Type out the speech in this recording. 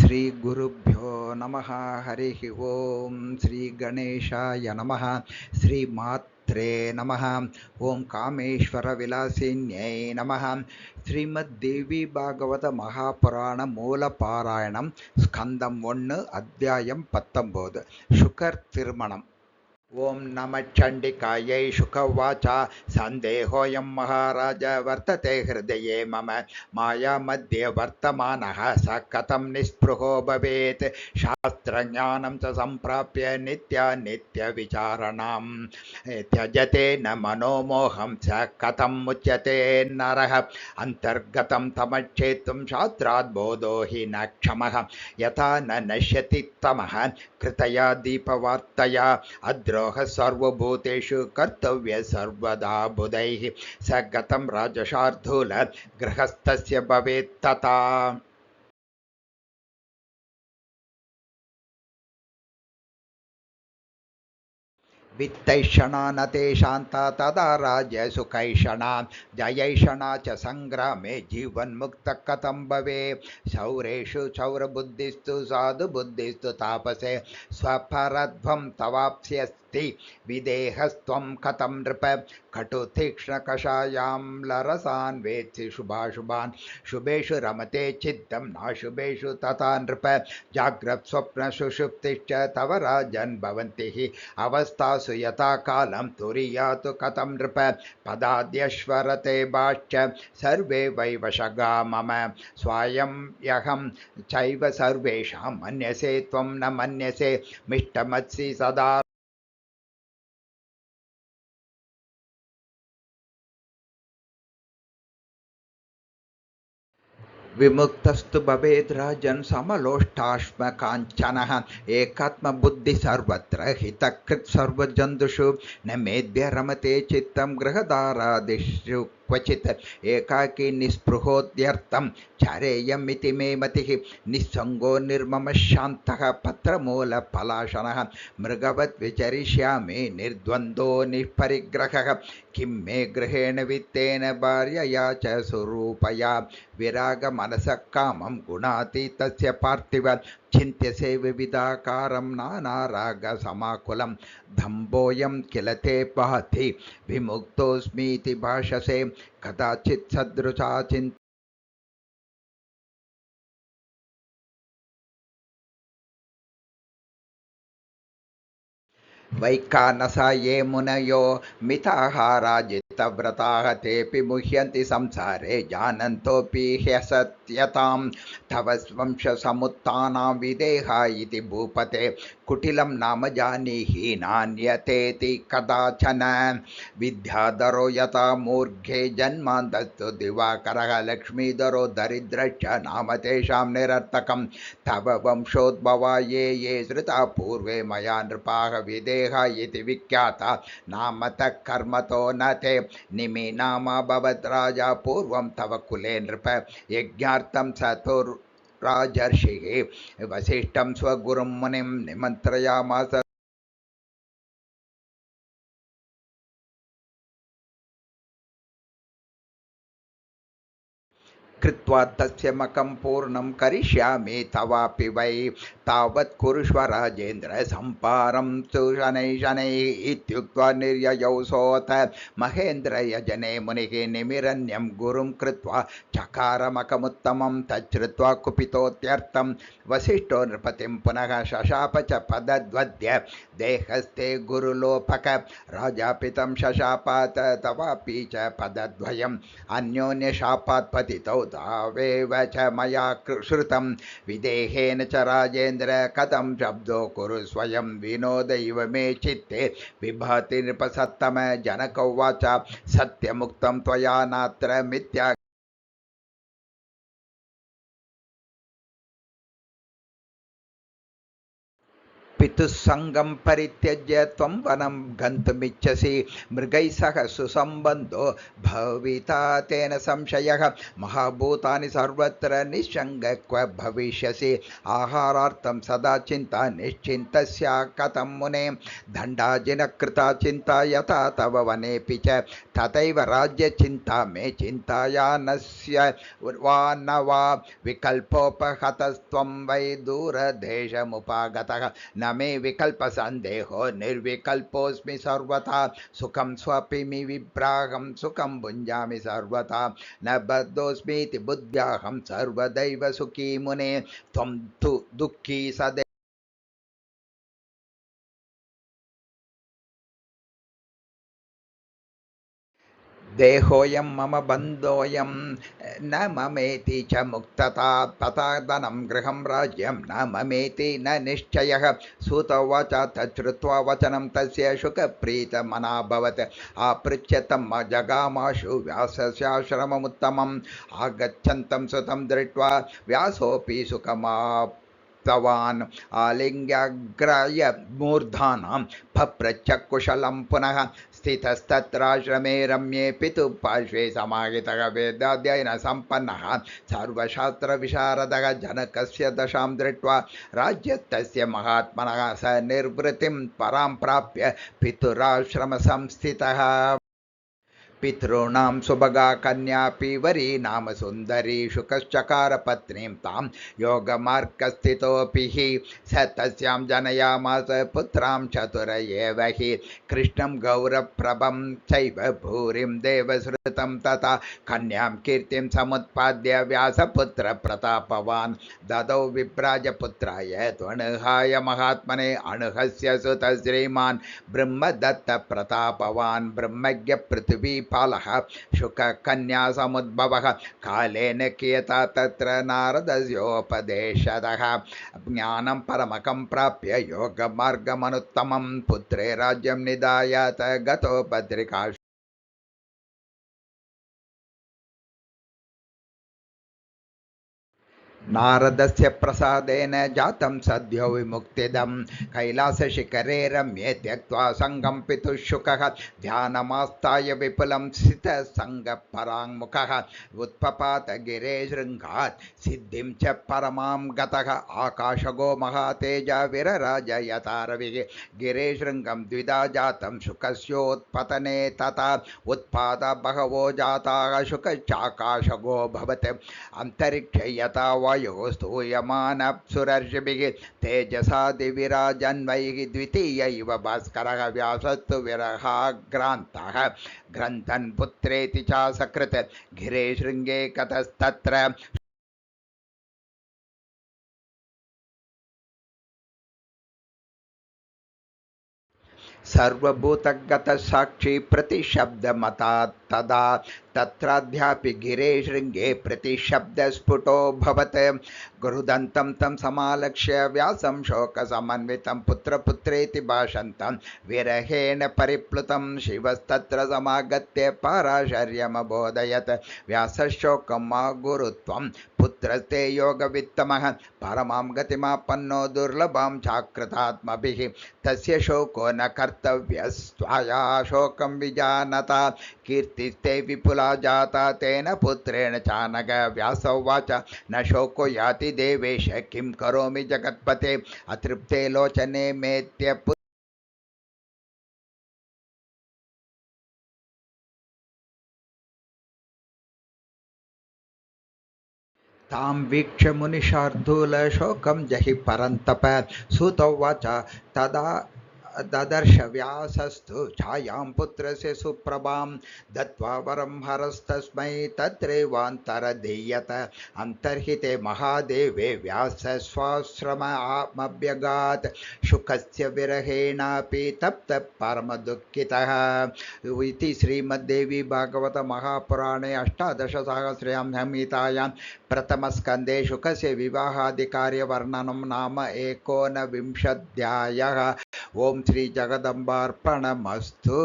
ಶ್ರೀ ಗುರುಭ್ಯೋ ನಮಃ. ಹರಿ ಓಂ. ಶ್ರೀ ಗಣೇಶಾಯ ನಮಃ. ಶ್ರೀ ಮಾತ್ರೇ ನಮಃ. ಓಂ ಕಾಮೇಶ್ವರ ವಿಲಾಸಿನ್ಯೈ ನಮಃ. ಶ್ರೀಮದ್ದೇವಿ ಭಾಗವತ மகாபுராண மூல பாராயணம் ஸ்கந்தம் 1 அத்தியாயம் 19 சுகர் திருமணம். ஓம் நம சண்டிகாயை சுகவாச்சா சந்தேகோயம் மகாராஜ வர்த்ததே ஹிருதயே மம மாயா மத்திய வர்த்தமானः ச கதம் நிஸ்பృహோ பவேத் சாஸ்திரஞானம் ச சம்பிராப்ய நித்ய விசாரணாம் த்யஜதே ந மனோமோகம் ச கதம் முச்யதே நரः அந்தர்கதம் தமச்சேத்தும் சாஸ்த்ராத் போதோ ஹி ந க்ஷமः யதா ந நஷ்யதி தமः கிருதயா தீபவார்த்தயா அத்ரோஹ सर्वभूतेषु कर्तव्य सर्वदा बुधैः स गतं राजशार्दूल गृहस्थस्य भवेत् तथा वित्तैषणा न ते शान्ता तदा राज्य सुखैषणा जयैषणा च सङ्ग्रामे जीवन्मुक्तः कथं भवे शौरेषु शौरबुद्धिस्तु साधुबुद्धिस्तु तापसे स्वपरध्वं तवाप्स्यस्ति विदेहस्त्वं कथं नृप कटुतीक्ष्णकषायां लरसान् वेत्सि शुभाशुभान् शुभेषु रमते चित्तं नाशुभेषु तथा नृप जाग्रत्स्वप्नसुषुप्तिश्च तव राजन् भवन्ति हि अवस्थासु यथा कालं तुरीयातु कथं नृप पदाद्यश्वरते भाश्च सर्वे वै वशगा मम स्वायं यहं चैव सर्वेषां मन्यसे त्वं न मन्यसे मिष्टमत्सि सदा विमुक्तस्तु भवेद् राजन् समलोष्टाश्म काञ्चनः एकात्मबुद्धि सर्वत्र हितकृत् सर्वजन्तुषु न मेद्य रमते चित्तं गृहदारादिषु क्वचित् एकाकी निस्पृहोद्यर्थं चरेयमिति मे मतिः निस्सङ्गो निर्ममशान्तः पत्रमूलपलाशनः मृगवत् विचरिष्यामि निर्द्वन्द्वो निःपरिग्रहः किं मे गृहेण वित्तेन भार्यया च स्वरूपया विरागमनसः कामं गुणातीतस्य पार्थिव चिन्त्यसे विविधाकारं नानारागसमाकुलं धम्बोऽयं किल ते भाति विमुक्तोऽस्मीति भाषसे कदाचित् सदृशा चिन्ता वैकानसा ये मुनयो मिताहाराजितव्रताः तेऽपि मुह्यन्ति संसारे जानन्तोऽपि ह्यसत्यतां तव वंशसमुत्थानां विदेहा इति भूपते कुटिलं नाम जानीहि नान्यतेति कदाचन विद्याधरो यथा मूर्खे जन्मान्तस्तु दिवाकरः लक्ष्मीधरो दरिद्रश्च नाम तेषां निरर्थकं तव वंशोद्भवा ये श्रुता पूर्वे मया नृपाः विदेहा इति विख्याता नामतः कर्मतो न ते निमि नामाभवत् राजा पूर्वं तव कुले नृप यज्ञार्थं चतुर्राजर्षिः वसिष्ठं स्वगुरुं मुनिं निमन्त्रयामास कृत्वा तस्य मकं पूर्णं करिष्यामि तवापि वै तावत् कुरुष्व राजेन्द्र सम्पारं तु शनैः शनैः इत्युक्त्वा निर्ययौ सोऽथ महेन्द्र यजने मुनिः निमिरन्यं गुरुं कृत्वा चकारमकमुत्तमं तच्छ्रुत्वा कुपितोत्यर्थं वसिष्ठो नृपतिं पुनः शशाप च पदद्वद्य देहस्ते गुरुलोपक राजापितं शशापात् तवापि च पदद्वयम् अन्योन्यशापात् पतितौ तावेव च मया श्रुतं विदेहेन च राजेन्द्र कथं शब्दो कुरु स्वयं विनोदैव मे चित्ते विभाति नृपसत्तम जनक उवाच सत्यमुक्तं त्वया नात्र मिथ्या पितुस्सङ्गं परित्यज्य त्वं वनं गन्तुमिच्छसि मृगैः सह सुसम्बन्धो भविता तेन संशयः महाभूतानि सर्वत्र निःसङ्गः क्व भविष्यसि आहारार्थं सदा चिन्ता निश्चिन्तस्या कथं मुने दण्डाजिनकृता चिन्ता यथा तव वनेऽपि च तथैव राज्यचिन्ता मे चिन्तायानस्य वा न वा विकल्पोपहतस्त्वं वै दूरदेशमुपागतः न मे विकल्पसन्देहो निर्विकल्पोऽस्मि सर्वथा सुखं स्वपिमि विभ्राहं सुखं भुञ्जामि सर्वथा न बद्धोऽस्मीति बुद्ध्याहं सर्वदैव सुखी मुने त्वं तु दुःखी सदैव देहोऽयं मम बन्धोऽयं न ममेति च मुक्तता तथा धनं गृहं राज्यं न ममेति न निश्चयः सूत उवाच तच्छ्रुत्वा वचनं तस्य शुकप्रीतमनाभवत् आपृच्छ्य तं जगामाशु व्यासस्याश्रममुत्तमम् आगच्छन्तं सुतं दृष्ट्वा व्यासोऽपि सुखमाप्तवान् आलिङ्ग्याग्राह्य मूर्धानां पप्रच्छ कुशलं पुनः स्थितस्तत्राश्रमे रम्ये पितुः पार्श्वे समाहितः वेदाध्ययनसम्पन्नः सर्वशास्त्रविशारदः जनकस्य दशां दृष्ट्वा राज्यस्तस्य महात्मनः स निर्वृतिं परां प्राप्य पितुराश्रमसंस्थितः पितॄणां सुभगा कन्यापि वरी नाम सुन्दरी शुकश्चकार पत्नीं तां योगमार्गस्थितोऽपि हि स तस्यां जनयामास पुत्रां चतुर एव हि कृष्णं गौरप्रभं चैव भूरिं देवश्रुतं तथा कन्यां कीर्तिं समुत्पाद्य व्यासपुत्र प्रतापवान् ददौ विभ्राजपुत्राय त्वणुहाय महात्मने अणुहस्य सुत श्रीमान् ब्रह्मदत्तप्रतापवान् ब्रह्मज्ञ पृथिवी पालः शुककन्या समुद्भवः कालेन कियता तत्र नारदस्योपदेशतः ज्ञानं परमकं प्राप्य योगमार्गमनुत्तमं पुत्रे राज्यं निधायात गतो बद्रिका नारदस्य प्रसादेन जातं सद्यो विमुक्तिदं कैलासशिखरे रम्ये त्यक्त्वा सङ्गं पितुः शुकः ध्यानमास्ताय विपुलं स्थितसङ्गपराङ्मुखः उत्पपात गिरे शृङ्गात् सिद्धिं च परमां गतः आकाशगो महातेज विरराज यथा रविः गिरे शृङ्गं द्विधा जातं शुकस्योत्पतने तथा उत्पाद बहवो जाताः शुकश्चाकाशगो भवत् अन्तरिक्षे यथा स्तूयमानप्सुरर्षिभिः तेजसा दिविराजन्वैः द्वितीयैव भास्करः व्यासस्तु विरहाग्रान्तः ग्रन्थन् पुत्रेति चासकृत् गिरे शृङ्गे कतस्तत्र सर्वभूतगतसाक्षी प्रतिशब्दमता तदा तत्राध्यापि गिरे शृङ्गे प्रतिशब्दस्फुटोऽभवत् गृदन्तं तं समालक्ष्य व्यासं शोकसमन्वितं पुत्रपुत्रेति भाषन्तं विरहेण परिप्लुतं शिवस्तत्र समागत्य पाराशर्यमबोधयत् व्यासशोकं मा गुरुत्वं पुत्रस्ते योगवित्तमः परमां गतिमापन्नो दुर्लभां चाकृतात्मभिः तस्य शोको न कर्तव्यस्त्वया शोकं विजानता कीर्तिस्ते विपुला जाता तेन पुत्रेण चानघ व्यास उवाच न शोको याति देवेश किं करोमि जगत्पते अतृप्ते लोचने मेत्य तां वीक्ष्य मुनिशार्दूलशोकं जहि परन्तप सूत उवाच तदा ददर्श व्यासस्तु छायां पुत्रस्य सुप्रभां दत्त्वा वरं हरस्तस्मै तत्रैवान्तरधीयत अन्तर्हिते महादेवे व्यासस्वाश्रममभ्यगात् शुकस्य विरहेणापि तप्तः परमदुःखितः इति श्रीमद्देवी भागवत महापुराणे अष्टादशसहस्र्यां संहितायां प्रथमस्कन्धे शुकस्य विवाहादिकार्यवर्णनं नाम एकोनविंशोऽध्यायः। ओम श्री जगदम्बार्पणमस्तु।